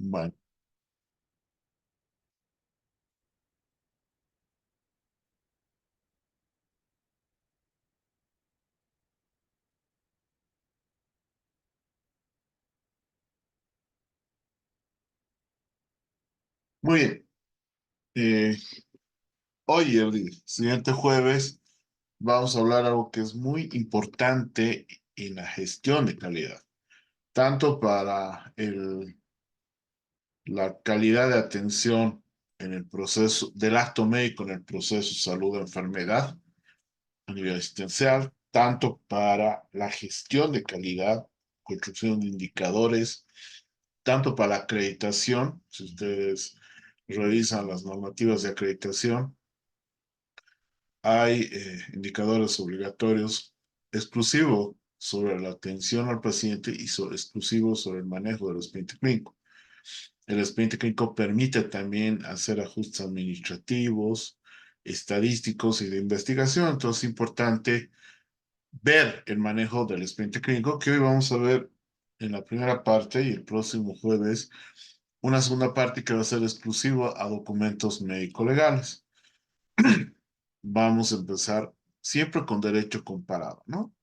Bueno, muy bien. Eh, Hoy, el siguiente jueves, vamos a hablar algo que es muy importante en la gestión de calidad, tanto para la calidad de atención en el proceso del acto médico, en el proceso salud-enfermedad a nivel asistencial, tanto para la gestión de calidad, construcción de indicadores, tanto para la acreditación, si ustedes revisan las normativas de acreditación, hay indicadores obligatorios exclusivos sobre la atención al paciente y exclusivos sobre el manejo del expediente clínico. El expediente clínico permite también hacer ajustes administrativos, estadísticos y de investigación. Entonces es importante ver el manejo del expediente clínico, que hoy vamos a ver en la primera parte y el próximo jueves una segunda parte que va a ser exclusiva a documentos médico-legales. Vamos a empezar siempre con derecho comparado, ¿no?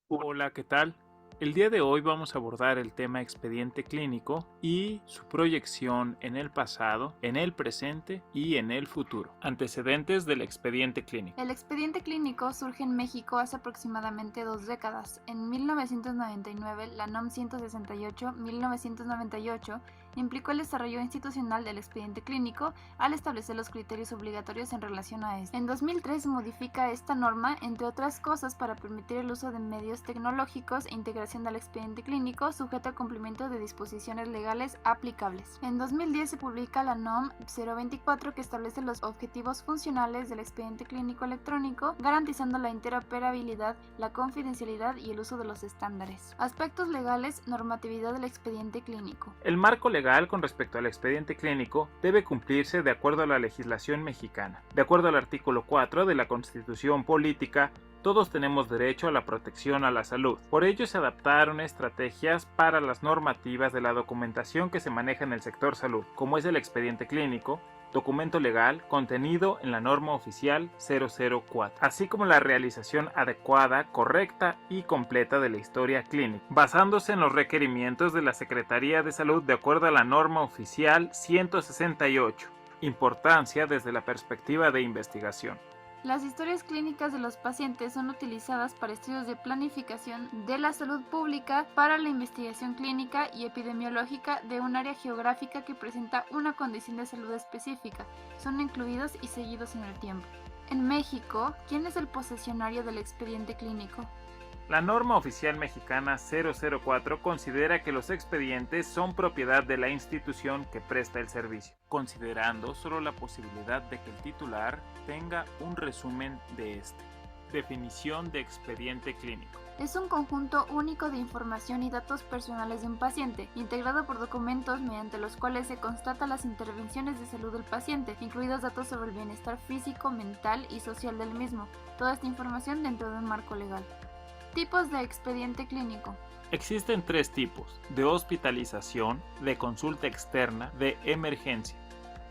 Hola, ¿qué tal? El día de hoy vamos a abordar el tema expediente clínico y su proyección en el pasado, en el presente y en el futuro. Antecedentes del expediente clínico. El expediente clínico surge en México hace aproximadamente 2 décadas. En 1999, la NOM 168-1998 implicó el desarrollo institucional del expediente clínico al establecer los criterios obligatorios en relación a este. En 2003 se modifica esta norma, entre otras cosas, para permitir el uso de medios tecnológicos e integración del expediente clínico sujeto al cumplimiento de disposiciones legales aplicables. En 2010 se publica la NOM 024, que establece los objetivos funcionales del expediente clínico electrónico, garantizando la interoperabilidad, la confidencialidad y el uso de los estándares. Aspectos legales, normatividad del expediente clínico. El marco legal con respecto al expediente clínico debe cumplirse de acuerdo a la legislación mexicana. De acuerdo al artículo 4 de la Constitución Política, todos tenemos derecho a la protección a la salud. Por ello se adaptaron estrategias para las normativas de la documentación que se maneja en el sector salud, como es el expediente clínico, documento legal contenido en la norma oficial 004, así como la realización adecuada, correcta y completa de la historia clínica, basándose en los requerimientos de la Secretaría de Salud de acuerdo a la norma oficial 168. Importancia desde la perspectiva de investigación. Las historias clínicas de los pacientes son utilizadas para estudios de planificación de la salud pública, para la investigación clínica y epidemiológica de un área geográfica que presenta una condición de salud específica. Son incluidos y seguidos en el tiempo. En México, ¿quién es el posesionario del expediente clínico? La norma oficial mexicana 004 considera que los expedientes son propiedad de la institución que presta el servicio, considerando solo la posibilidad de que el titular tenga un resumen de este. Definición de expediente clínico. Es un conjunto único de información y datos personales de un paciente, integrado por documentos mediante los cuales se constata las intervenciones de salud del paciente, incluidos datos sobre el bienestar físico, mental y social del mismo. Toda esta información dentro de un marco legal. Tipos de expediente clínico. Existen 3 tipos: de hospitalización, de consulta externa, de emergencia.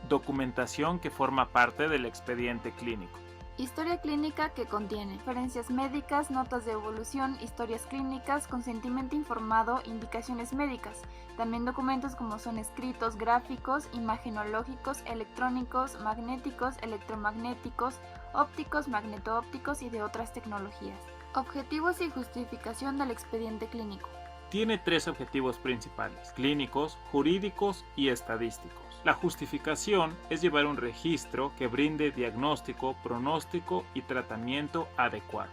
Documentación que forma parte del expediente clínico. Historia clínica, que contiene referencias médicas, notas de evolución, historias clínicas, consentimiento informado, indicaciones médicas. También documentos como son escritos, gráficos, imagenológicos, electrónicos, magnéticos, electromagnéticos, ópticos, magneto-ópticos y de otras tecnologías. Objetivos y justificación del expediente clínico. Tiene 3 objetivos principales: clínicos, jurídicos y estadísticos. La justificación es llevar un registro que brinde diagnóstico, pronóstico y tratamiento adecuado.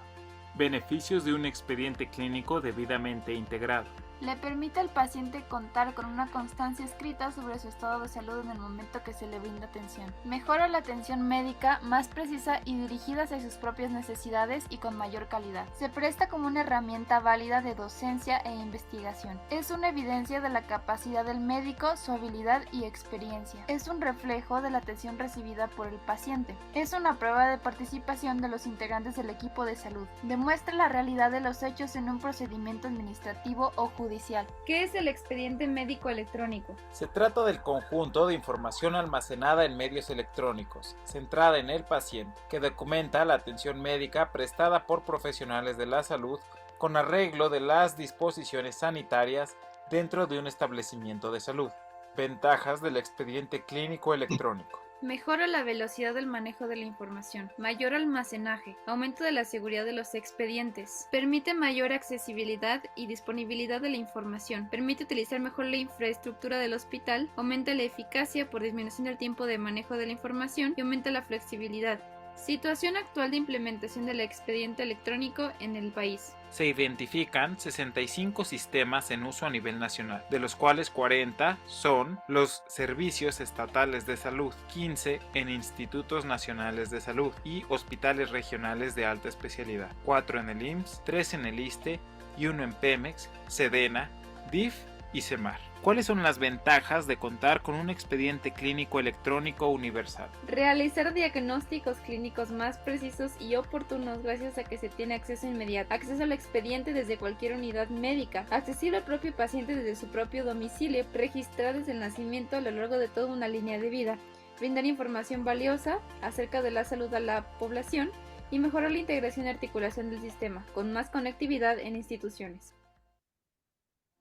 Beneficios de un expediente clínico debidamente integrado. Le permite al paciente contar con una constancia escrita sobre su estado de salud en el momento que se le brinda atención. Mejora la atención médica, más precisa y dirigida hacia sus propias necesidades y con mayor calidad. Se presta como una herramienta válida de docencia e investigación. Es una evidencia de la capacidad del médico, su habilidad y experiencia. Es un reflejo de la atención recibida por el paciente. Es una prueba de participación de los integrantes del equipo de salud. Demuestra la realidad de los hechos en un procedimiento administrativo o judicial. judicial. ¿Qué es el expediente médico electrónico? Se trata del conjunto de información almacenada en medios electrónicos, centrada en el paciente, que documenta la atención médica prestada por profesionales de la salud con arreglo de las disposiciones sanitarias dentro de un establecimiento de salud. Ventajas del expediente clínico electrónico. Mejora la velocidad del manejo de la información, mayor almacenaje, aumento de la seguridad de los expedientes, permite mayor accesibilidad y disponibilidad de la información, permite utilizar mejor la infraestructura del hospital, aumenta la eficacia por disminución del tiempo de manejo de la información y aumenta la flexibilidad. Situación actual de implementación del expediente electrónico en el país. Se identifican 65 sistemas en uso a nivel nacional, de los cuales 40 son los servicios estatales de salud, 15 en institutos nacionales de salud y hospitales regionales de alta especialidad, 4 en el IMSS, 3 en el ISSSTE y 1 en Pemex, Sedena, DIF y CEMAR. ¿Cuáles son las ventajas de contar con un expediente clínico electrónico universal? Realizar diagnósticos clínicos más precisos y oportunos gracias a que se tiene acceso inmediato, acceso al expediente desde cualquier unidad médica, accesible al propio paciente desde su propio domicilio, registrar desde el nacimiento a lo largo de toda una línea de vida, brindar información valiosa acerca de la salud a la población y mejorar la integración y articulación del sistema, con más conectividad en instituciones.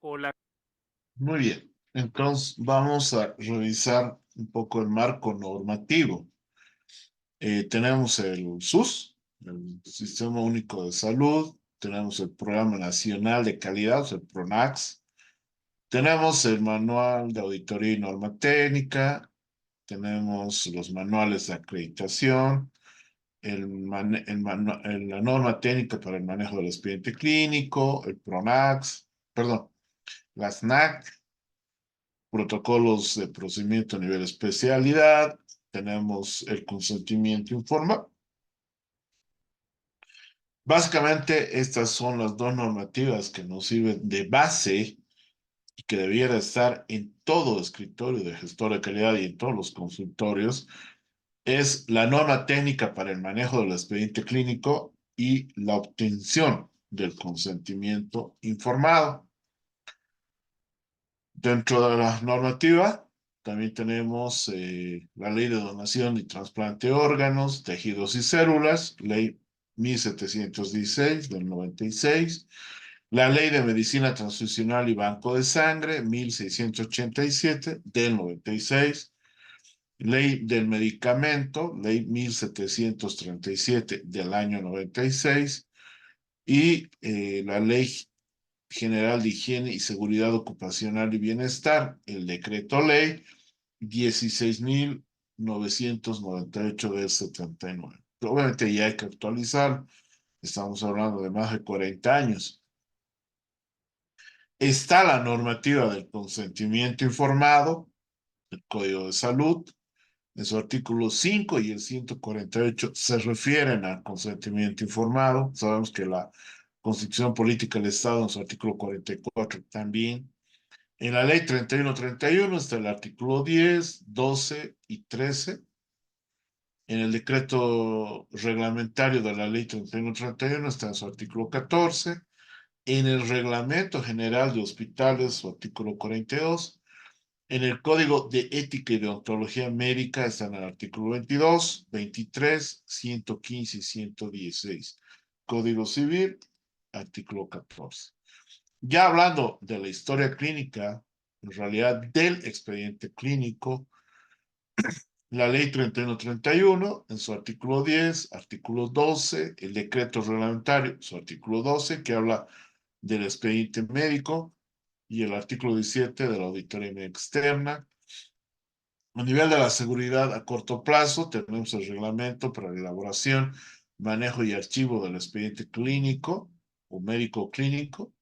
Hola. Muy bien, entonces vamos a revisar un poco el marco normativo. Tenemos el SUS, el Sistema Único de Salud, tenemos el Programa Nacional de Calidad, o sea, el PRONACS, tenemos el Manual de Auditoría y Norma Técnica, tenemos los manuales de acreditación, la norma técnica para el manejo del expediente clínico, el PRONACS, perdón, la SNAC, protocolos de procedimiento a nivel especialidad, tenemos el consentimiento informado. Básicamente, estas son las dos normativas que nos sirven de base y que debiera estar en todo escritorio de gestor de calidad y en todos los consultorios. Es la norma técnica para el manejo del expediente clínico y la obtención del consentimiento informado. Dentro de la normativa también tenemos la Ley de Donación y Trasplante de Órganos, Tejidos y Células, Ley 1716 del 96, la Ley de Medicina Transfusional y Banco de Sangre, 1687 del 96, Ley del Medicamento, Ley 1737 del año 96, y la Ley General de Higiene y Seguridad Ocupacional y Bienestar, el Decreto Ley 16.998 del 79. Pero obviamente ya hay que actualizar, estamos hablando de más de 40 años. Está la normativa del consentimiento informado, el Código de Salud, en su artículo 5 y el 148 se refieren al consentimiento informado. Sabemos que la Constitución Política del Estado en su artículo 44 también. En la ley 3131 está el artículo 10, 12 y 13. En el decreto reglamentario de la ley 3131 está en su artículo 14. En el reglamento general de hospitales, su artículo 42. En el Código de Ética y Deontología Médica está en el artículo 22, 23, 115 y 116. Código Civil, artículo 14. Ya hablando de la historia clínica, en realidad del expediente clínico, la ley 3131, en su artículo 10, artículo 12, el decreto reglamentario, su artículo 12, que habla del expediente médico, y el artículo 17 de la auditoría médica externa. A nivel de la seguridad a corto plazo, tenemos el reglamento para la elaboración, manejo y archivo del expediente clínico o médico clínico.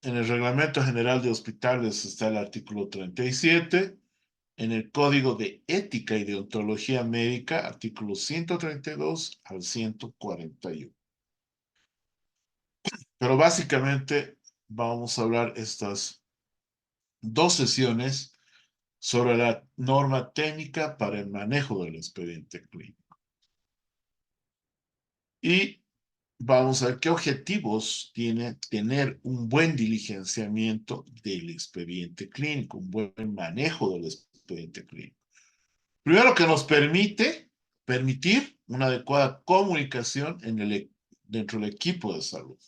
En el Reglamento General de Hospitales está el artículo 37. En el Código de Ética y Deontología Médica, artículos 132 al 141. Pero básicamente vamos a hablar estas dos sesiones sobre la norma técnica para el manejo del expediente clínico. Y vamos a ver qué objetivos tiene tener un buen diligenciamiento del expediente clínico, un buen manejo del expediente clínico. Primero, que nos permitir una adecuada comunicación dentro del equipo de salud.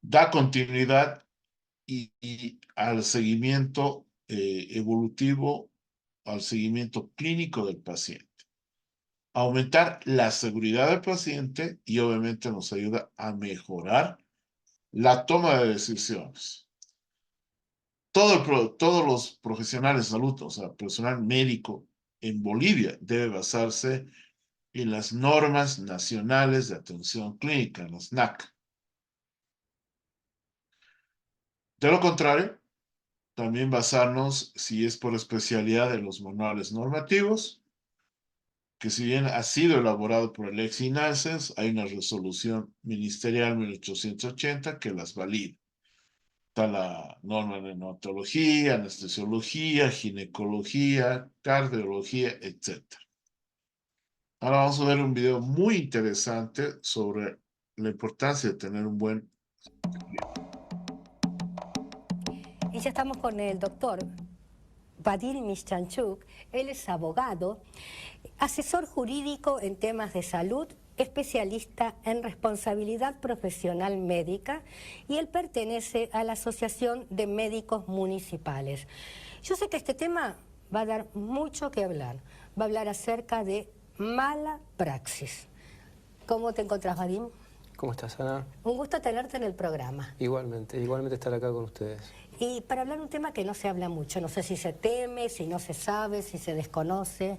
Da continuidad y al seguimiento evolutivo, al seguimiento clínico del paciente. Aumentar la seguridad del paciente y obviamente nos ayuda a mejorar la toma de decisiones. Todos los profesionales de salud, o sea, personal médico en Bolivia debe basarse en las normas nacionales de atención clínica, las NAC. De lo contrario, también basarnos, si es por especialidad, en los manuales normativos, que si bien ha sido elaborado por el ex-INALCES, hay una resolución ministerial 1880 que las valida. Está la norma de neonatología, anestesiología, ginecología, cardiología, etc. Ahora vamos a ver un video muy interesante sobre la importancia de tener un buen... Y ya estamos con el doctor Vadim Mischanchuk. Él es abogado, asesor jurídico en temas de salud, especialista en responsabilidad profesional médica, y él pertenece a la Asociación de Médicos Municipales. Yo sé que este tema va a dar mucho que hablar. Va a hablar acerca de mala praxis. ¿Cómo te encontrás, Vadim? ¿Cómo estás, Ana? Un gusto tenerte en el programa. Igualmente estar acá con ustedes. Y para hablar de un tema que no se habla mucho, no sé si se teme, si no se sabe, si se desconoce.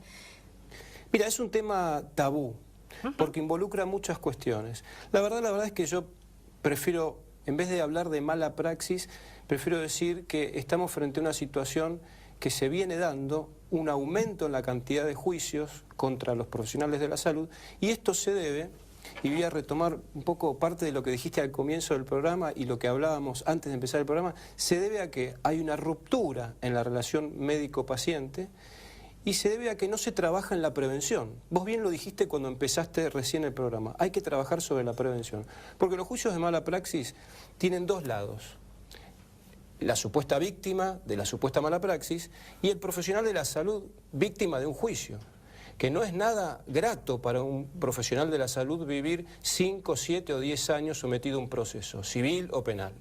Mira, es un tema tabú, porque involucra muchas cuestiones. La verdad es que yo prefiero, en vez de hablar de mala praxis, prefiero decir que estamos frente a una situación que se viene dando, un aumento en la cantidad de juicios contra los profesionales de la salud, y esto se debe, y voy a retomar un poco parte de lo que dijiste al comienzo del programa y lo que hablábamos antes de empezar el programa, se debe a que hay una ruptura en la relación médico-paciente y se debe a que no se trabaja en la prevención. Vos bien lo dijiste cuando empezaste recién el programa, hay que trabajar sobre la prevención, porque los juicios de mala praxis tienen dos lados: la supuesta víctima de la supuesta mala praxis y el profesional de la salud víctima de un juicio, que no es nada grato para un profesional de la salud vivir 5, 7 o 10 años sometido a un proceso, civil o penal.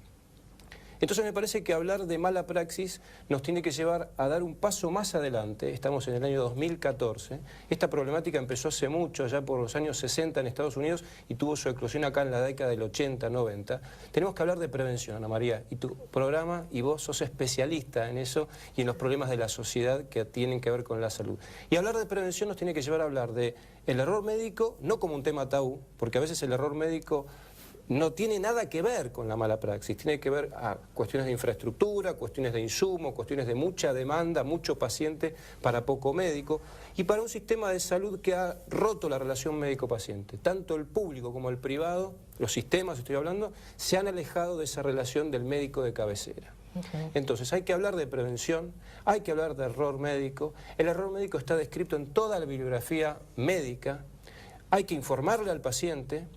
Entonces me parece que hablar de mala praxis nos tiene que llevar a dar un paso más adelante. Estamos en el año 2014. Esta problemática empezó hace mucho, allá por los años 60 en Estados Unidos, y tuvo su eclosión acá en la década del 80, 90. Tenemos que hablar de prevención, Ana María, y tu programa y vos sos especialista en eso y en los problemas de la sociedad que tienen que ver con la salud. Y hablar de prevención nos tiene que llevar a hablar de el error médico, no como un tema tabú, porque a veces el error médico no tiene nada que ver con la mala praxis, tiene que ver a cuestiones de infraestructura, cuestiones de insumo, cuestiones de mucha demanda, mucho paciente para poco médico, y para un sistema de salud que ha roto la relación médico-paciente. Tanto el público como el privado, los sistemas estoy hablando, se han alejado de esa relación del médico de cabecera. Entonces hay que hablar de prevención, hay que hablar de error médico. El error médico está descrito en toda la bibliografía médica, hay que informarle al paciente.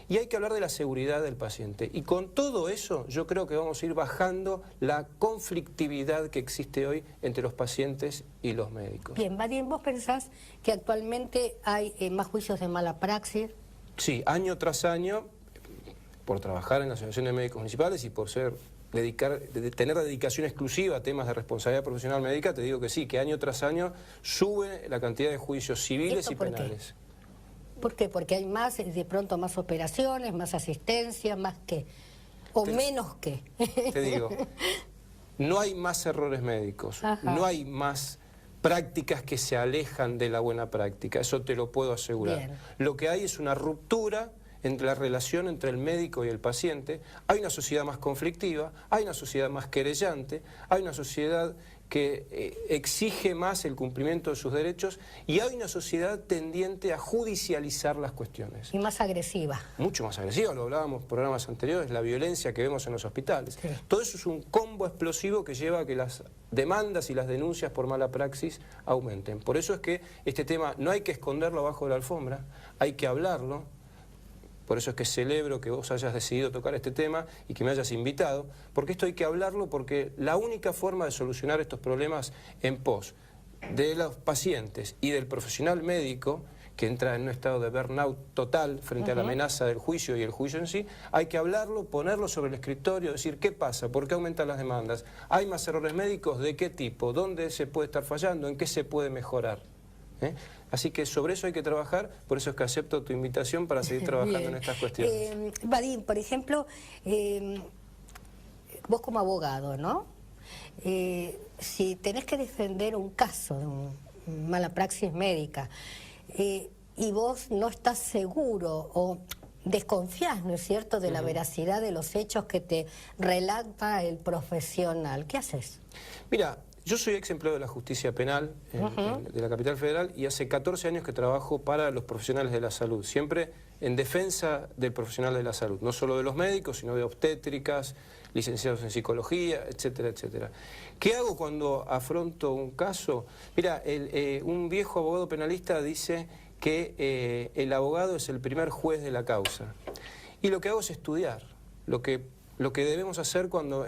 Y hay que hablar de la seguridad del paciente. Y con todo eso yo creo que vamos a ir bajando la conflictividad que existe hoy entre los pacientes y los médicos. Bien, Vadim, ¿vos pensás que actualmente hay más juicios de mala praxis? Sí, año tras año, por trabajar en la Asociación de Médicos Municipales y por tener dedicación exclusiva a temas de responsabilidad profesional médica, te digo que sí, que año tras año sube la cantidad de juicios civiles y penales. ¿Por qué? Porque hay más, de pronto más operaciones, más asistencia, más qué, o menos qué. Te digo, no hay más errores médicos, no hay más prácticas que se alejan de la buena práctica, eso te lo puedo asegurar. Bien. Lo que hay es una ruptura entre la relación entre el médico y el paciente. Hay una sociedad más conflictiva, hay una sociedad más querellante, hay una sociedad que exige más el cumplimiento de sus derechos y hay una sociedad tendiente a judicializar las cuestiones. Y más agresiva. Mucho más agresiva, lo hablábamos en programas anteriores, la violencia que vemos en los hospitales. Sí. Todo eso es un combo explosivo que lleva a que las demandas y las denuncias por mala praxis aumenten. Por eso es que este tema no hay que esconderlo abajo de la alfombra, hay que hablarlo. por eso es que celebro que vos hayas decidido tocar este tema y que me hayas invitado, porque esto hay que hablarlo, porque la única forma de solucionar estos problemas en pos de los pacientes y del profesional médico, que entra en un estado de burnout total frente a la amenaza del juicio y el juicio en sí, hay que hablarlo, ponerlo sobre el escritorio, decir qué pasa, por qué aumentan las demandas, hay más errores médicos, de qué tipo, dónde se puede estar fallando, en qué se puede mejorar. Así que sobre eso hay que trabajar, por eso es que acepto tu invitación para seguir trabajando en estas cuestiones. Vadim, por ejemplo, vos como abogado, ¿no? Si tenés que defender un caso de mala praxis médica, y vos no estás seguro o desconfías, ¿no es cierto?, de la veracidad de los hechos que te relata el profesional, ¿qué haces? Mira, yo soy ex empleado de la justicia penal de la capital federal y hace 14 años que trabajo para los profesionales de la salud, siempre en defensa del profesional de la salud, no solo de los médicos, sino de obstétricas, licenciados en psicología, etcétera, etcétera. ¿Qué hago cuando afronto un caso? Mira, un viejo abogado penalista dice que el abogado es el primer juez de la causa. Y lo que hago es estudiar, lo que debemos hacer cuando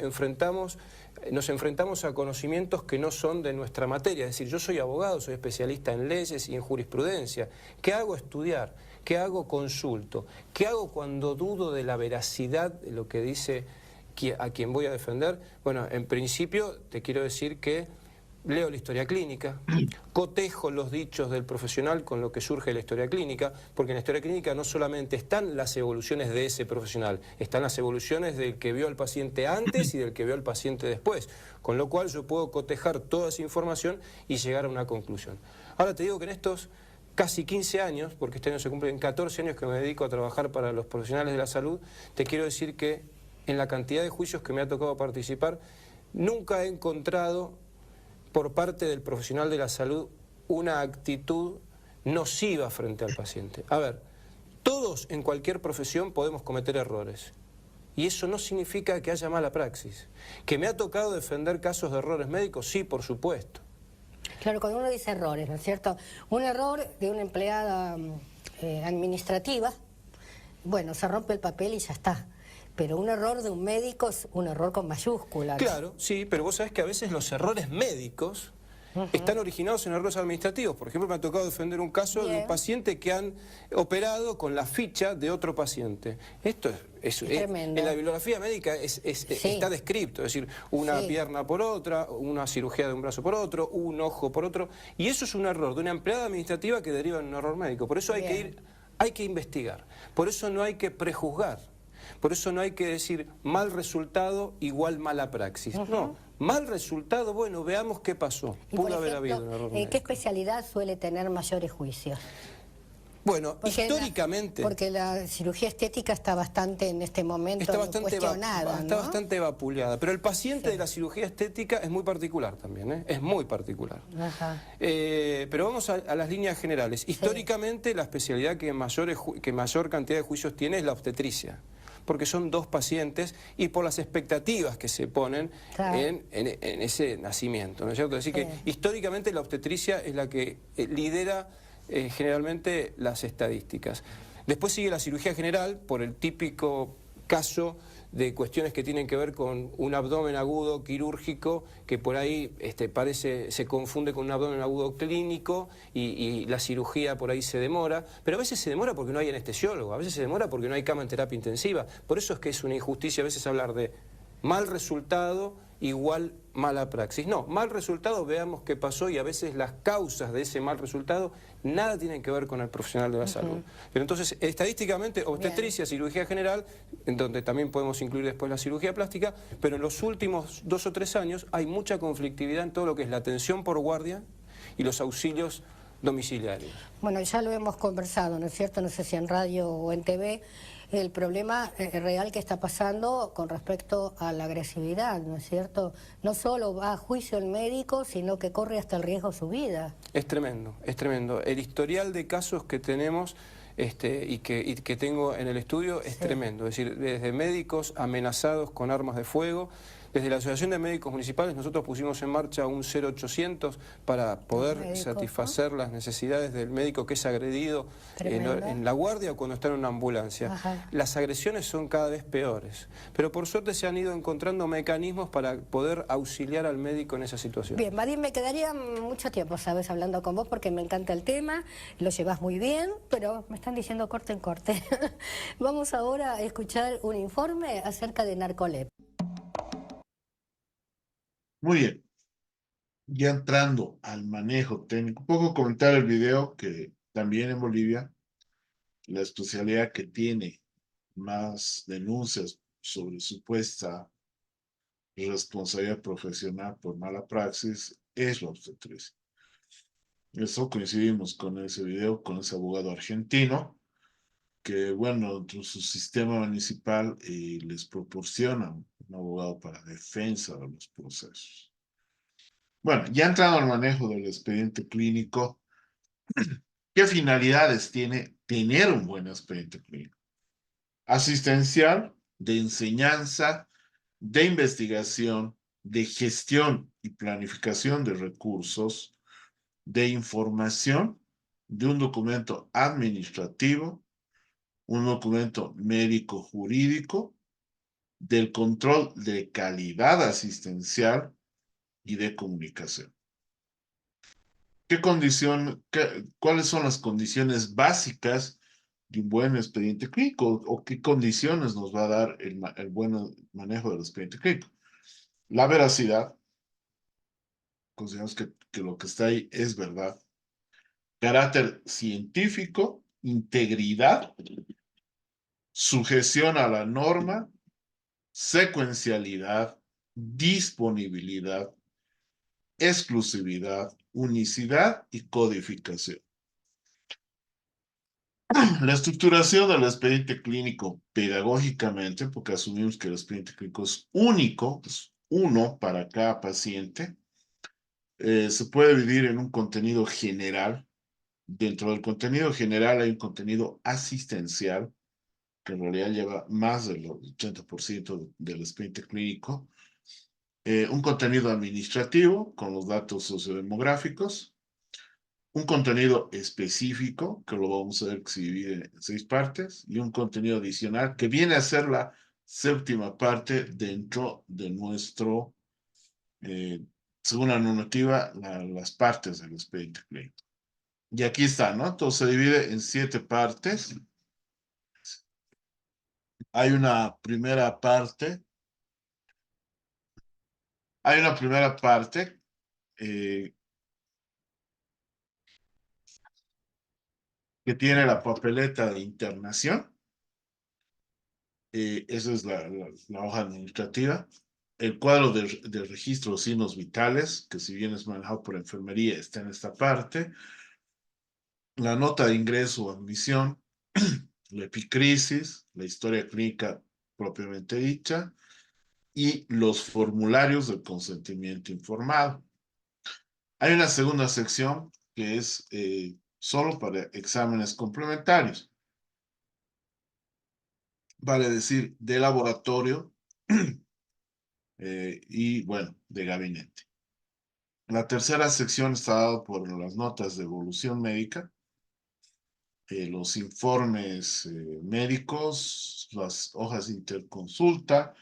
nos enfrentamos a conocimientos que no son de nuestra materia. Es decir, yo soy abogado, soy especialista en leyes y en jurisprudencia. ¿Qué hago? Estudiar. ¿Qué hago? Consulto. ¿Qué hago cuando dudo de la veracidad de lo que dice a quien voy a defender? Bueno, en principio te quiero decir que leo la historia clínica, cotejo los dichos del profesional con lo que surge de la historia clínica, porque en la historia clínica no solamente están las evoluciones de ese profesional, están las evoluciones del que vio al paciente antes y del que vio al paciente después, con lo cual yo puedo cotejar toda esa información y llegar a una conclusión. Ahora te digo que en estos casi 15 años, porque este año se cumplen 14 años que me dedico a trabajar para los profesionales de la salud, te quiero decir que en la cantidad de juicios que me ha tocado participar, nunca he encontrado por parte del profesional de la salud una actitud nociva frente al paciente. A ver, todos en cualquier profesión podemos cometer errores. Y eso no significa que haya mala praxis. ¿Que me ha tocado defender casos de errores médicos? Sí, por supuesto. Claro, cuando uno dice errores, ¿no es cierto? Un error de una empleada administrativa, bueno, se rompe el papel y ya está. Pero un error de un médico es un error con mayúsculas. Claro, sí, pero vos sabés que a veces los errores médicos están originados en errores administrativos. Por ejemplo, me ha tocado defender un caso de un paciente que han operado con la ficha de otro paciente. Esto es tremendo. En la bibliografía médica está descrito, es decir, una pierna por otra, una cirugía de un brazo por otro, un ojo por otro, y eso es un error de una empleada administrativa que deriva en un error médico. Por eso hay que investigar, por eso no hay que prejuzgar. Por eso no hay que decir mal resultado igual mala praxis. No, mal resultado, bueno, veamos qué pasó. Pudo haber habido un error médico. ¿Qué especialidad suele tener mayores juicios? Bueno, históricamente... porque la cirugía estética está bastante en este momento cuestionada, está bastante vapuleada, pero el paciente de la cirugía estética es muy particular también, es muy particular. Pero vamos a las líneas generales. Históricamente la especialidad que mayor cantidad de juicios tiene es la obstetricia, porque son dos pacientes y por las expectativas que se ponen en ese nacimiento, ¿no es cierto? Así que históricamente la obstetricia es la que lidera generalmente las estadísticas. Después sigue la cirugía general por el típico caso de cuestiones que tienen que ver con un abdomen agudo quirúrgico que por ahí se confunde con un abdomen agudo clínico y la cirugía por ahí se demora, pero a veces se demora porque no hay anestesiólogo, a veces se demora porque no hay cama en terapia intensiva. Por eso es que es una injusticia a veces hablar de mal resultado igual mala praxis. No, mal resultado, veamos qué pasó, y a veces las causas de ese mal resultado nada tienen que ver con el profesional de la salud. Pero entonces, estadísticamente, obstetricia, cirugía general, en donde también podemos incluir después la cirugía plástica, pero en los últimos 2 o 3 años hay mucha conflictividad en todo lo que es la atención por guardia y los auxilios domiciliarios. Bueno, ya lo hemos conversado, ¿no es cierto? No sé si en radio o en TV, el problema real que está pasando con respecto a la agresividad, ¿no es cierto? No solo va a juicio el médico, sino que corre hasta el riesgo su vida. Es tremendo, es tremendo. El historial de casos que tenemos y que tengo en el estudio es tremendo. Es decir, desde médicos amenazados con armas de fuego, Desde la Asociación de Médicos Municipales nosotros pusimos en marcha un 0800 para poder satisfacer las necesidades del médico que es agredido en la guardia o cuando está en una ambulancia. Ajá. Las agresiones son cada vez peores, pero por suerte se han ido encontrando mecanismos para poder auxiliar al médico en esa situación. Bien, Vadim, me quedaría mucho tiempo, sabes, hablando con vos porque me encanta el tema, lo llevas muy bien, pero me están diciendo corte en corte. Vamos ahora a escuchar un informe acerca de Narcolep. Muy bien, ya entrando al manejo técnico, un poco comentar el video que también en Bolivia, la especialidad que tiene más denuncias sobre supuesta responsabilidad profesional por mala praxis es la obstetricia. Eso coincidimos con ese video, con ese abogado argentino, que bueno, dentro de su sistema municipal les proporciona un abogado para defensa de los procesos. Bueno, ya entrando al manejo del expediente clínico, ¿qué finalidades tiene tener un buen expediente clínico? Asistencial, de enseñanza, de investigación, de gestión y planificación de recursos, de información, de un documento administrativo, un documento médico-jurídico, del control de calidad asistencial y de comunicación. ¿Cuáles son las condiciones básicas de un buen expediente clínico o qué condiciones nos va a dar el buen manejo del expediente clínico? La veracidad, consideramos que lo que está ahí es verdad. Carácter científico, integridad, sujeción a la norma, secuencialidad, disponibilidad, exclusividad, unicidad y codificación. La estructuración del expediente clínico pedagógicamente, porque asumimos que el expediente clínico es único, es uno para cada paciente, se puede dividir en un contenido general. Dentro del contenido general hay un contenido asistencial, que en realidad lleva más del 80% del expediente clínico, un contenido administrativo con los datos sociodemográficos, un contenido específico, que lo vamos a ver que se divide en 6 partes, y un contenido adicional que viene a ser la séptima parte dentro de nuestro, según la normativa, las partes del expediente clínico. Y aquí está, ¿no? Entonces se divide en 7 partes. Hay una primera parte. Hay una primera parte eh, que tiene la papeleta de internación. Esa es la hoja administrativa. El cuadro de registro de signos vitales, que si bien es manejado por enfermería, está en esta parte. La nota de ingreso o admisión, la epicrisis, la historia clínica propiamente dicha, y los formularios del consentimiento informado. Hay una segunda sección que es solo para exámenes complementarios. Vale decir, de laboratorio y, bueno, de gabinete. La tercera sección está dada por las notas de evolución médica, los informes médicos, las hojas de interconsulta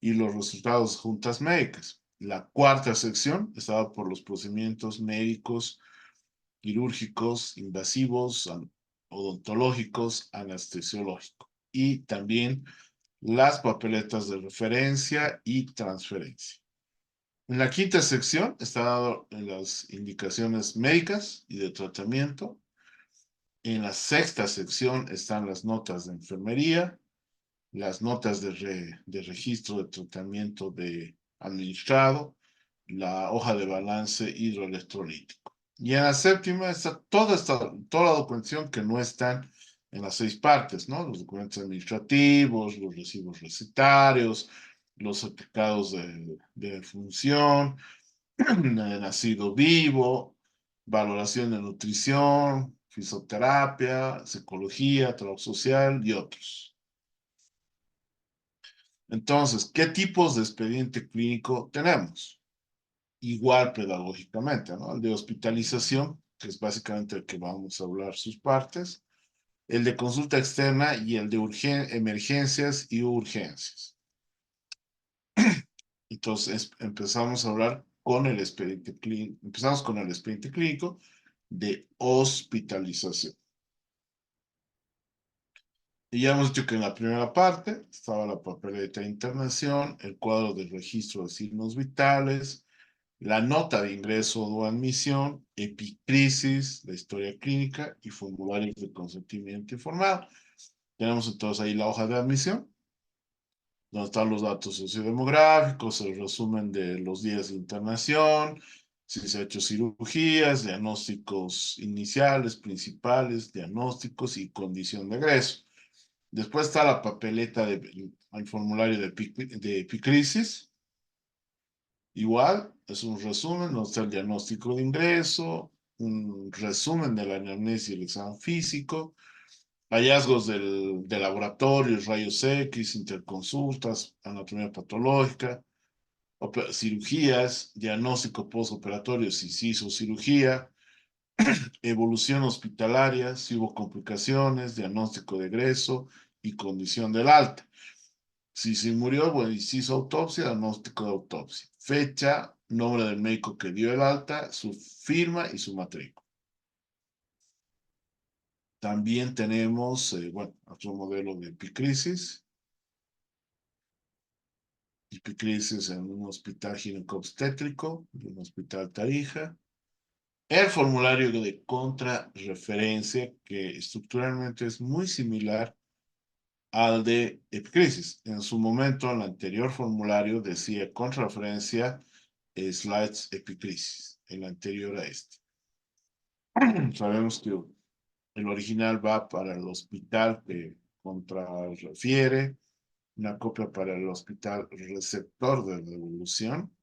y los resultados de juntas médicas. La cuarta sección está dada por los procedimientos médicos, quirúrgicos, invasivos, odontológicos, anestesiológicos. Y también las papeletas de referencia y transferencia. En la quinta sección está dado en las indicaciones médicas y de tratamiento. En la sexta sección están las notas de enfermería, las notas de registro de tratamiento de administrado, la hoja de balance hidroelectrolítico. Y en la séptima está toda la documentación que no están en las 6 partes, ¿no? Los documentos administrativos, los recibos recetarios, los certificados de función, de nacido vivo, valoración de nutrición, fisioterapia, psicología, trabajo social y otros. Entonces, ¿qué tipos de expediente clínico tenemos? Igual pedagógicamente, ¿no? El de hospitalización, que es básicamente el que vamos a hablar sus partes, el de consulta externa y el de emergencias y urgencias. Entonces, empezamos a hablar con el expediente clínico, empezamos con el expediente clínico de hospitalización. Y ya hemos dicho que en la primera parte estaba la papeleta de internación, el cuadro de registro de signos vitales, la nota de ingreso o admisión, epicrisis, la historia clínica y formularios de consentimiento informado. Tenemos entonces ahí la hoja de admisión, donde están los datos sociodemográficos, el resumen de los días de internación, si se ha hecho cirugías, diagnósticos iniciales, principales, diagnósticos y condición de egreso. Después está la papeleta el formulario de epicrisis. Igual, es un resumen, donde está el diagnóstico de ingreso, un resumen de la anamnesis y el examen físico, hallazgos de laboratorio, rayos X, interconsultas, anatomía patológica, cirugías, diagnóstico postoperatorio si se hizo cirugía, evolución hospitalaria, si hubo complicaciones, diagnóstico de egreso y condición del alta. Si se murió, bueno, y se hizo autopsia, diagnóstico de autopsia. Fecha, nombre del médico que dio el alta, su firma y su matrícula. También tenemos, bueno, otro modelo de epicrisis. Epicrisis en un hospital gineco-obstétrico, un hospital Tarija. El formulario de contrarreferencia, que estructuralmente es muy similar al de epicrisis. En su momento, el anterior formulario decía contrarreferencia slides epicrisis, el anterior a este. Sabemos que el original va para el hospital que contrarrefiere, una copia para el hospital receptor de devolución,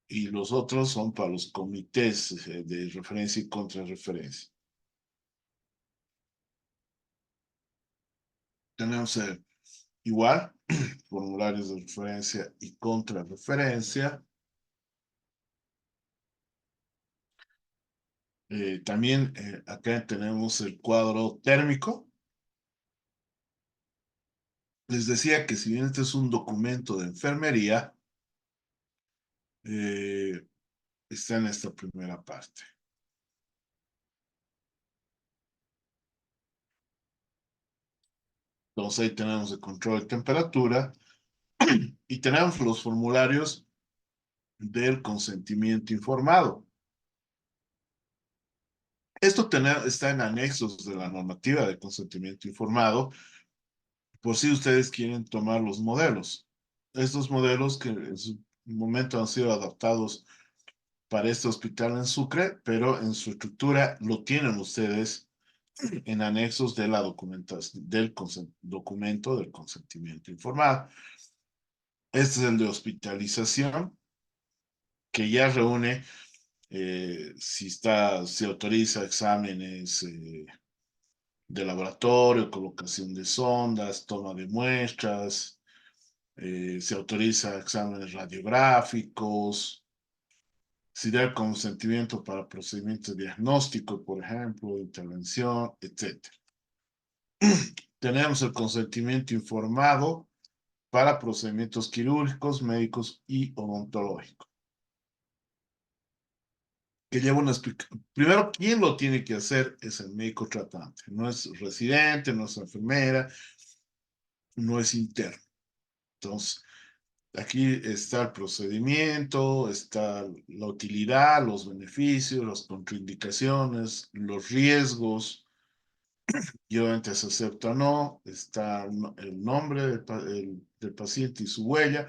y los otros son para los comités de referencia y contrarreferencia. Tenemos igual formularios de referencia y contrarreferencia. También acá tenemos el cuadro térmico. Les decía que si bien este es un documento de enfermería, está en esta primera parte. Entonces ahí tenemos el control de temperatura y tenemos los formularios del consentimiento informado. Esto está en anexos de la normativa de consentimiento informado, por si ustedes quieren tomar los modelos. Estos modelos que en su momento han sido adaptados para este hospital en Sucre, pero en su estructura lo tienen ustedes en anexos de la documentación, del documento del consentimiento informado. Este es el de hospitalización, que ya reúne si se autoriza exámenes de laboratorio, colocación de sondas, toma de muestras, se autoriza exámenes radiográficos, si da el consentimiento para procedimientos diagnósticos, por ejemplo, intervención, etc. Tenemos el consentimiento informado para procedimientos quirúrgicos, médicos y odontológicos. Que lleva una explicación. Primero, ¿quién lo tiene que hacer? Es el médico tratante. No es residente, no es enfermera, no es interno. Entonces, aquí está el procedimiento, está la utilidad, los beneficios, las contraindicaciones, los riesgos, y obviamente se acepta o no, está el nombre del paciente y su huella,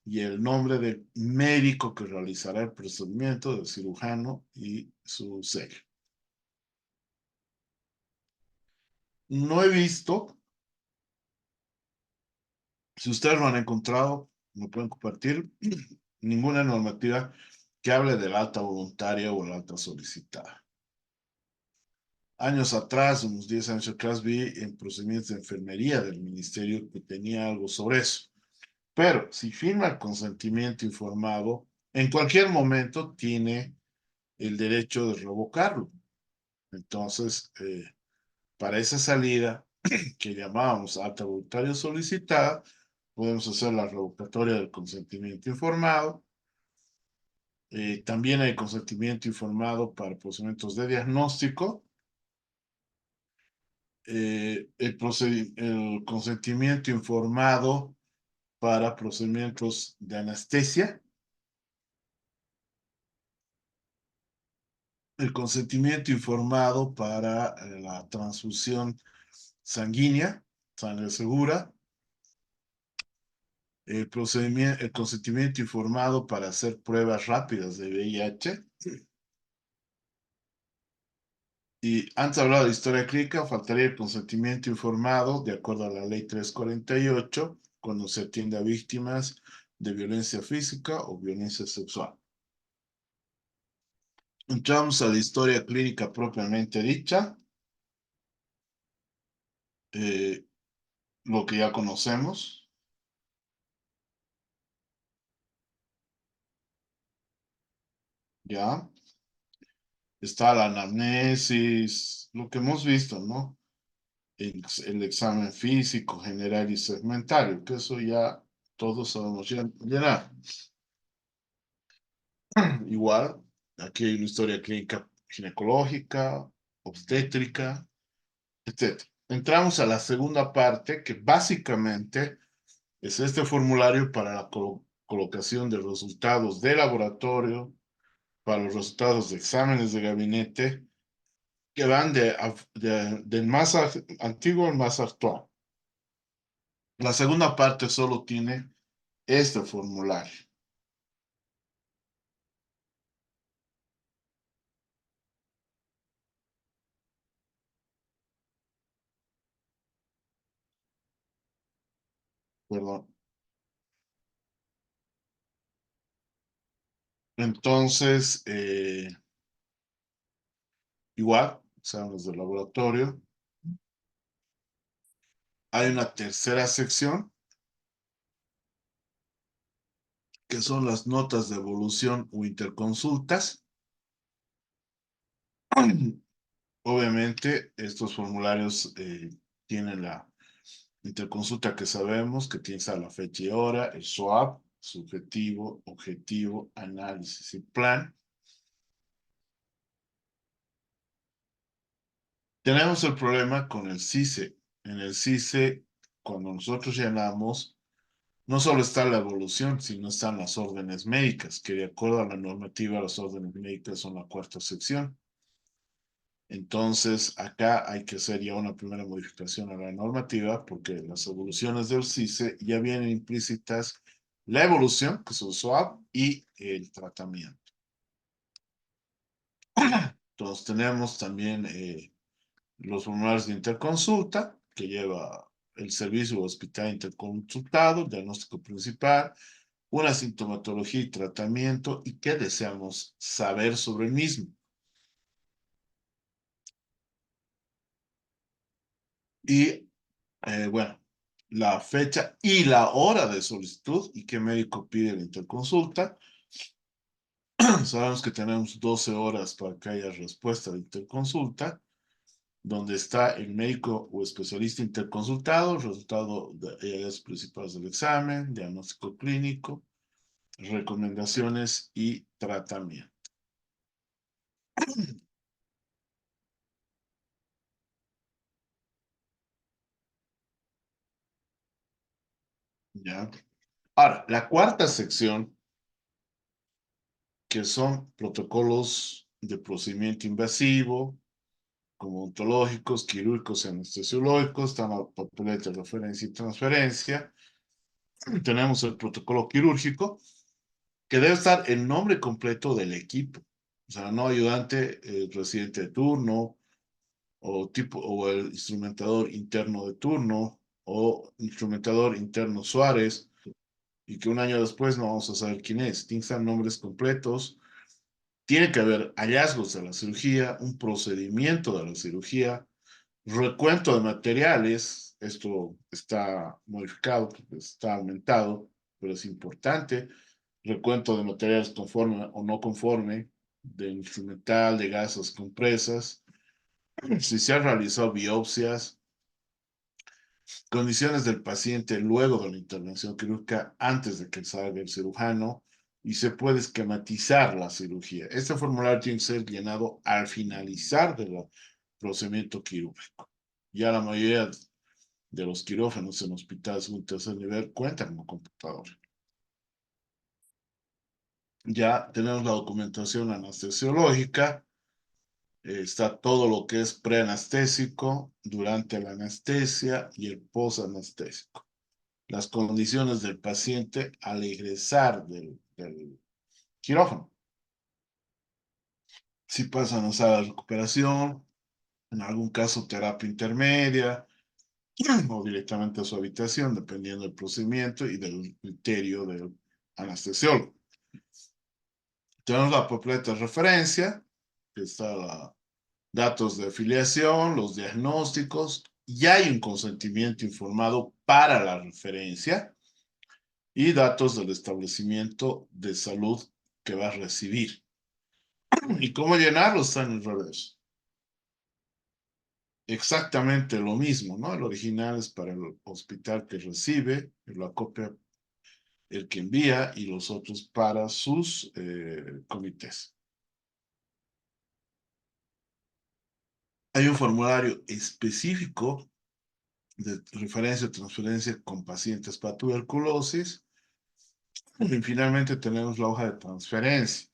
y el nombre del médico que realizará el procedimiento, del cirujano y su sello. No he visto, si ustedes lo han encontrado, me pueden compartir, ninguna normativa que hable del alta voluntaria o el alta solicitada. Años atrás, unos 10 años atrás, vi en procedimientos de enfermería del ministerio que tenía algo sobre eso. Pero si firma el consentimiento informado, en cualquier momento tiene el derecho de revocarlo. Entonces, para esa salida que llamábamos alta voluntaria solicitada, podemos hacer la revocatoria del consentimiento informado. También hay consentimiento informado para procedimientos de diagnóstico. El consentimiento informado para procedimientos de anestesia. El consentimiento informado para la transfusión sanguínea, sangre segura. El consentimiento informado para hacer pruebas rápidas de VIH. Y antes de hablar de historia clínica, faltaría el consentimiento informado de acuerdo a la ley 348 cuando se atiende a víctimas de violencia física o violencia sexual. Entramos a la historia clínica propiamente dicha, lo que ya conocemos. Ya está la anamnesis, lo que hemos visto, ¿no? El examen físico, general y segmentario, que eso ya todos sabemos llenar. Igual, aquí hay una historia clínica ginecológica, obstétrica, etc. Entramos a la segunda parte, que básicamente es este formulario para la colocación de resultados de laboratorio, para los resultados de exámenes de gabinete, que van del más antiguo al más actual. La segunda parte solo tiene este formulario. Perdón. Entonces, igual, exámenes de laboratorio. Hay una tercera sección, que son las notas de evolución o interconsultas. Obviamente, estos formularios tienen la interconsulta que sabemos, que tiene la fecha y hora, el SWAP, subjetivo, objetivo, análisis y plan. Tenemos el problema con el CICE. En el CICE, cuando nosotros llenamos, no solo está la evolución, sino están las órdenes médicas, que de acuerdo a la normativa, las órdenes médicas son la cuarta sección. Entonces, acá hay que hacer ya una primera modificación a la normativa, porque las evoluciones del CICE ya vienen implícitas la evolución, que es el SWAP, y el tratamiento. Entonces, tenemos también los formularios de interconsulta, que lleva el servicio hospital interconsultado, diagnóstico principal, una sintomatología y tratamiento, y qué deseamos saber sobre el mismo. Y, bueno, la fecha y la hora de solicitud y qué médico pide la interconsulta. Sabemos que tenemos 12 horas para que haya respuesta de interconsulta, donde está el médico o especialista interconsultado, resultado de áreas principales del examen, diagnóstico clínico, recomendaciones y tratamiento. ¿Ya? Ahora, la cuarta sección, que son protocolos de procedimiento invasivo, como ontológicos, quirúrgicos y anestesiológicos, están los papeles de referencia y transferencia. Tenemos el protocolo quirúrgico, que debe estar el nombre completo del equipo. O sea, no ayudante, residente de turno, o el instrumentador interno de turno, o instrumentador interno Suárez, y que un año después no vamos a saber quién es. Tienen que estar nombres completos, Tiene que haber hallazgos de la cirugía, un procedimiento de la cirugía, recuento de materiales. Esto está modificado, está aumentado, pero es importante. Recuento de materiales conforme o no conforme, de instrumental, de gasas compresas. Si se han realizado biopsias, condiciones del paciente luego de la intervención quirúrgica antes de que salga el cirujano, y se puede esquematizar la cirugía. Este formulario tiene que ser llenado al finalizar del procedimiento quirúrgico. Ya la mayoría de los quirófanos en hospitales de un tercer nivel cuentan con computador. Ya tenemos la documentación anestesiológica. Está todo lo que es preanestésico, durante la anestesia y el posanestésico. Las condiciones del paciente al egresar del quirófano. Si pasan a sala de recuperación, en algún caso terapia intermedia, o directamente a su habitación, dependiendo del procedimiento y del criterio del anestesiólogo. Tenemos la papeleta de referencia, que está datos de afiliación, los diagnósticos, y hay un consentimiento informado para la referencia y datos del establecimiento de salud que va a recibir. ¿Y cómo llenarlo? Está en el revés. Exactamente lo mismo, ¿no? El original es para el hospital que recibe, la copia el que envía y los otros para sus comités. Hay un formulario específico de referencia o transferencia con pacientes para tuberculosis. Y finalmente tenemos la hoja de transferencia,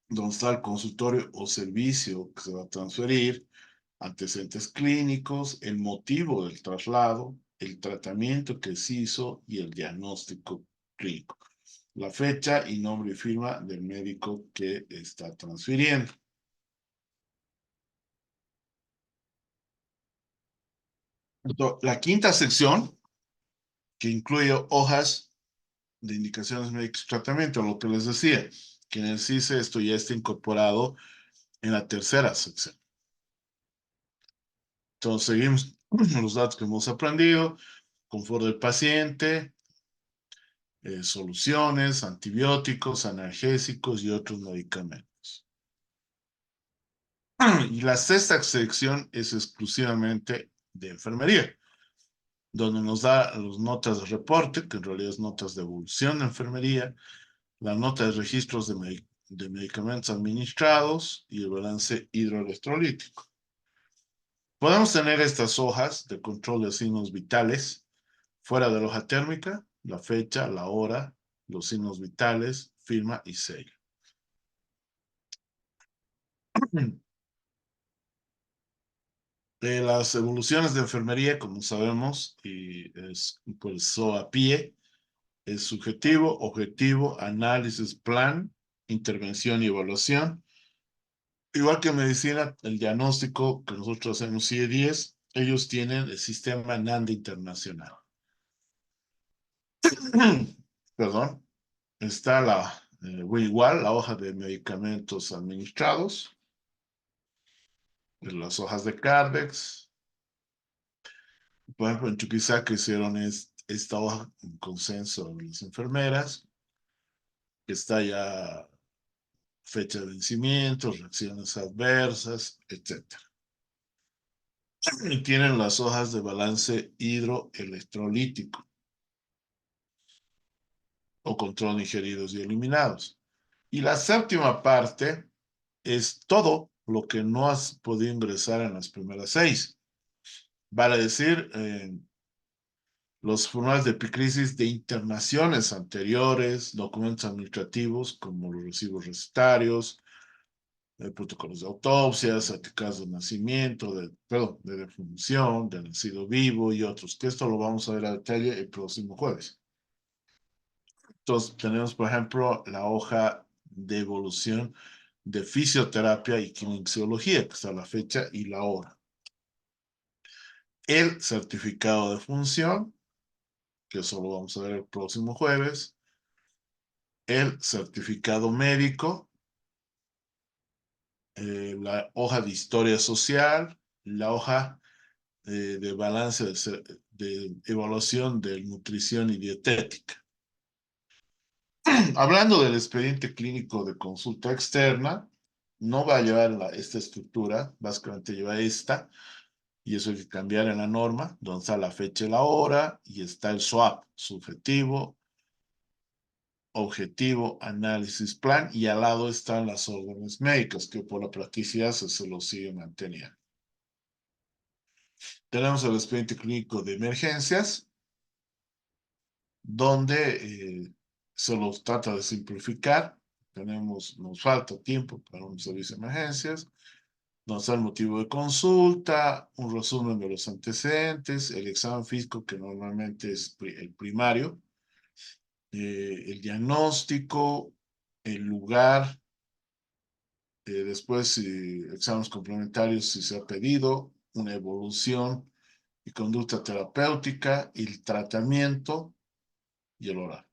donde está el consultorio o servicio que se va a transferir, antecedentes clínicos, el motivo del traslado, el tratamiento que se hizo y el diagnóstico clínico. La fecha y nombre y firma del médico que está transfiriendo. La quinta sección, que incluye hojas de indicaciones médicas y tratamiento, lo que les decía, que en el CISE esto ya está incorporado en la tercera sección. Entonces seguimos los datos que hemos aprendido: confort del paciente, soluciones, antibióticos, analgésicos y otros medicamentos. Y la sexta sección es exclusivamente de enfermería, donde nos da las notas de reporte, que en realidad es notas de evolución de enfermería, la nota de registros de medicamentos administrados y el balance hidroelectrolítico. Podemos tener estas hojas de control de signos vitales fuera de la hoja térmica, la fecha, la hora, los signos vitales, firma y sello. Las evoluciones de enfermería, como sabemos, y es pues SOAPIE, es subjetivo, objetivo, análisis, plan, intervención y evaluación. Igual que en medicina, el diagnóstico que nosotros hacemos CIE-10, ellos tienen el sistema NAND internacional. Perdón. Está igual la hoja de medicamentos administrados, las hojas de Cardex. Por ejemplo, en Chuquisaca hicieron esta hoja en consenso de las enfermeras, que está ya fecha de vencimiento, reacciones adversas, etc. Y tienen las hojas de balance hidroelectrolítico o control de ingeridos y eliminados. Y la séptima parte es todo lo que no has podido ingresar en las primeras 6. Vale decir, los formularios de epicrisis de internaciones anteriores, documentos administrativos como los recibos recetarios, protocolos de autopsia, certificados de nacimiento, de defunción, de nacido vivo y otros, que esto lo vamos a ver a detalle el próximo jueves. Entonces, tenemos, por ejemplo, la hoja de evolución de fisioterapia y kinesiología, que está la fecha y la hora. El certificado de función, que eso lo vamos a ver el próximo jueves. El certificado médico, la hoja de historia social, la hoja de balance de evaluación de nutrición y dietética. Hablando del expediente clínico de consulta externa, no va a llevar esta estructura, básicamente lleva esta, y eso hay que cambiar en la norma, donde está la fecha y la hora, y está el SWAP, subjetivo, objetivo, análisis, plan, y al lado están las órdenes médicas, que por la practicidad se lo sigue manteniendo. Tenemos el expediente clínico de emergencias, donde se los trata de simplificar. Nos falta tiempo para un servicio de emergencias. Nos da el motivo de consulta, un resumen de los antecedentes, el examen físico, que normalmente es el primario, el diagnóstico, el lugar, después exámenes complementarios si se ha pedido, una evolución y conducta terapéutica, el tratamiento y el horario.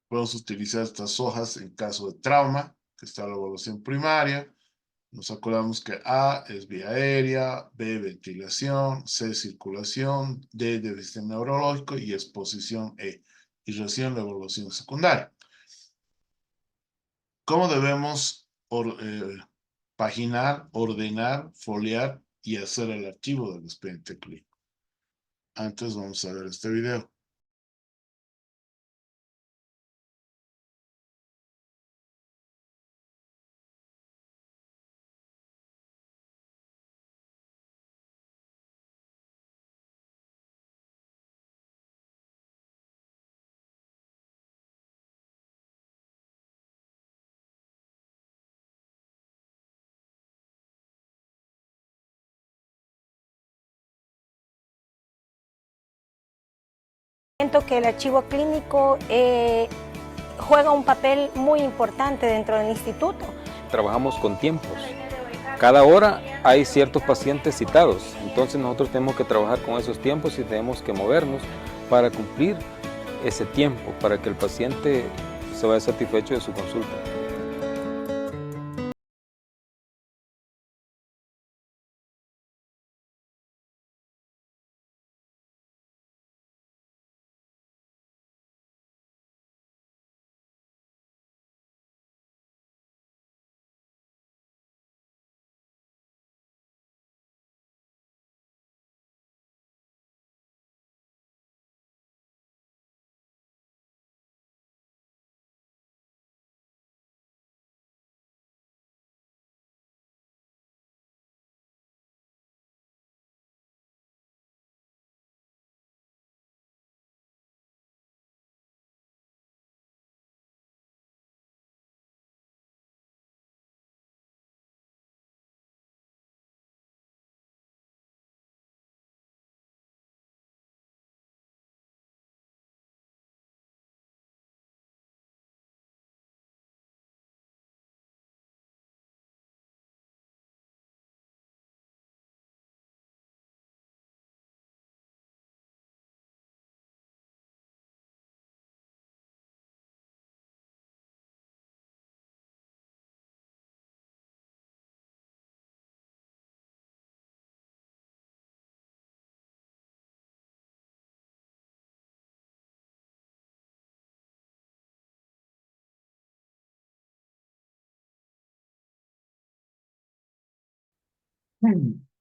Podemos utilizar estas hojas en caso de trauma, que está la evaluación primaria. Nos acordamos que A es vía aérea, B ventilación, C circulación, D déficit neurológico y exposición E. Y recién la evaluación secundaria. ¿Cómo debemos paginar, ordenar, foliar y hacer el archivo del expediente clínico? Antes vamos a ver este video. Siento que el archivo clínico juega un papel muy importante dentro del instituto. Trabajamos con tiempos. Cada hora hay ciertos pacientes citados, entonces nosotros tenemos que trabajar con esos tiempos y tenemos que movernos para cumplir ese tiempo, para que el paciente se vaya satisfecho de su consulta.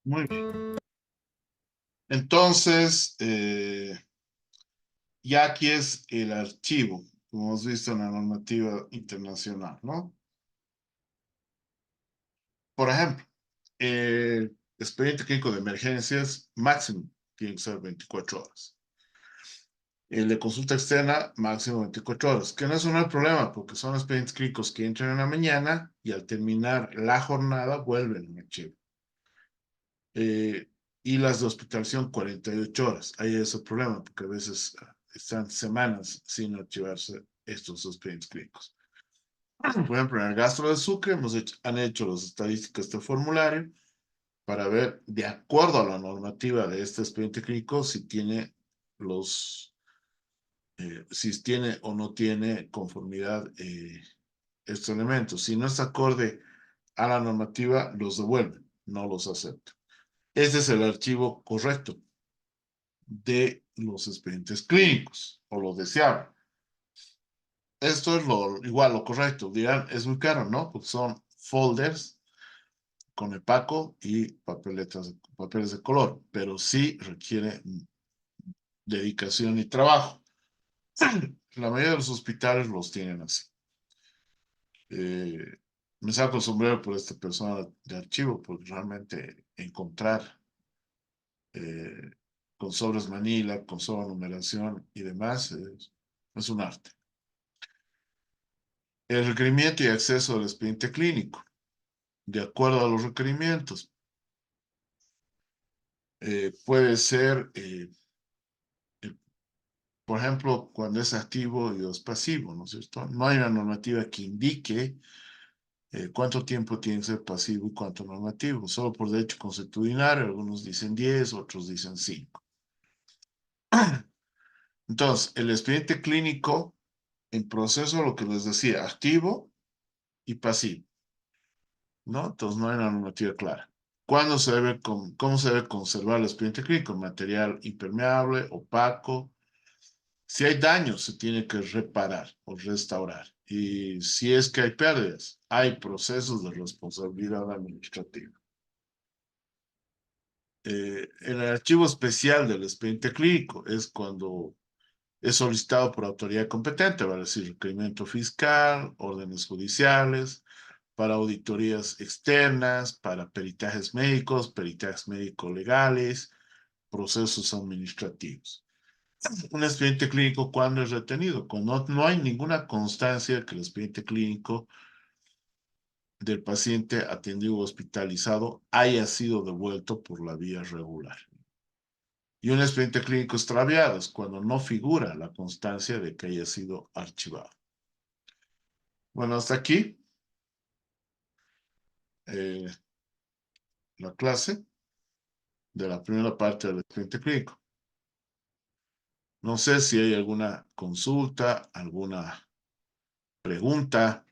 Muy bien. Entonces, ya aquí es el archivo, como hemos visto en la normativa internacional, ¿no? Por ejemplo, el expediente clínico de emergencias máximo tiene que ser 24 horas. El de consulta externa, máximo 24 horas, que no es un problema, porque son expedientes clínicos que entran en la mañana y al terminar la jornada vuelven al archivo. Y las de hospitalización 48 horas. Ahí es el problema, porque a veces están semanas sin archivarse estos expedientes clínicos. Por ejemplo, en el gastro de Sucre han hecho las estadísticas de este formulario para ver, de acuerdo a la normativa de este expediente clínico, si tiene si tiene o no tiene conformidad estos elementos. Si no está acorde a la normativa, los devuelve, no los acepta. Este es el archivo correcto de los expedientes clínicos, o lo deseable. Esto es igual, lo correcto. Dirán, es muy caro, ¿no? Porque son folders con EPACO y papeles de color, pero sí requiere dedicación y trabajo. La mayoría de los hospitales los tienen así. Me saco el sombrero por esta persona de archivo, porque realmente encontrar con sobres Manila, con sobrenumeración y demás, es un arte. El requerimiento y acceso al expediente clínico. De acuerdo a los requerimientos, puede ser, por ejemplo, cuando es activo y es pasivo, ¿no es cierto? No hay una normativa que indique cuánto tiempo tiene que ser pasivo y cuánto normativo. Solo por derecho consuetudinario, algunos dicen 10, otros dicen 5. Entonces, el expediente clínico en proceso, lo que les decía, activo y pasivo, ¿no? Entonces, no hay una normativa clara. ¿Cómo se debe conservar el expediente clínico? Material impermeable, opaco. Si hay daños, se tiene que reparar o restaurar. Y si es que hay pérdidas, hay procesos de responsabilidad administrativa. El archivo especial del expediente clínico es cuando es solicitado por autoridad competente, vale decir, requerimiento fiscal, órdenes judiciales, para auditorías externas, para peritajes médicos médico-legales, procesos administrativos. Un expediente clínico, ¿cuándo es retenido? Cuando no hay ninguna constancia que el expediente clínico del paciente atendido o hospitalizado haya sido devuelto por la vía regular. Y un expediente clínico extraviado es cuando no figura la constancia de que haya sido archivado. Bueno, hasta aquí la clase de la primera parte del expediente clínico. No sé si hay alguna consulta, alguna pregunta.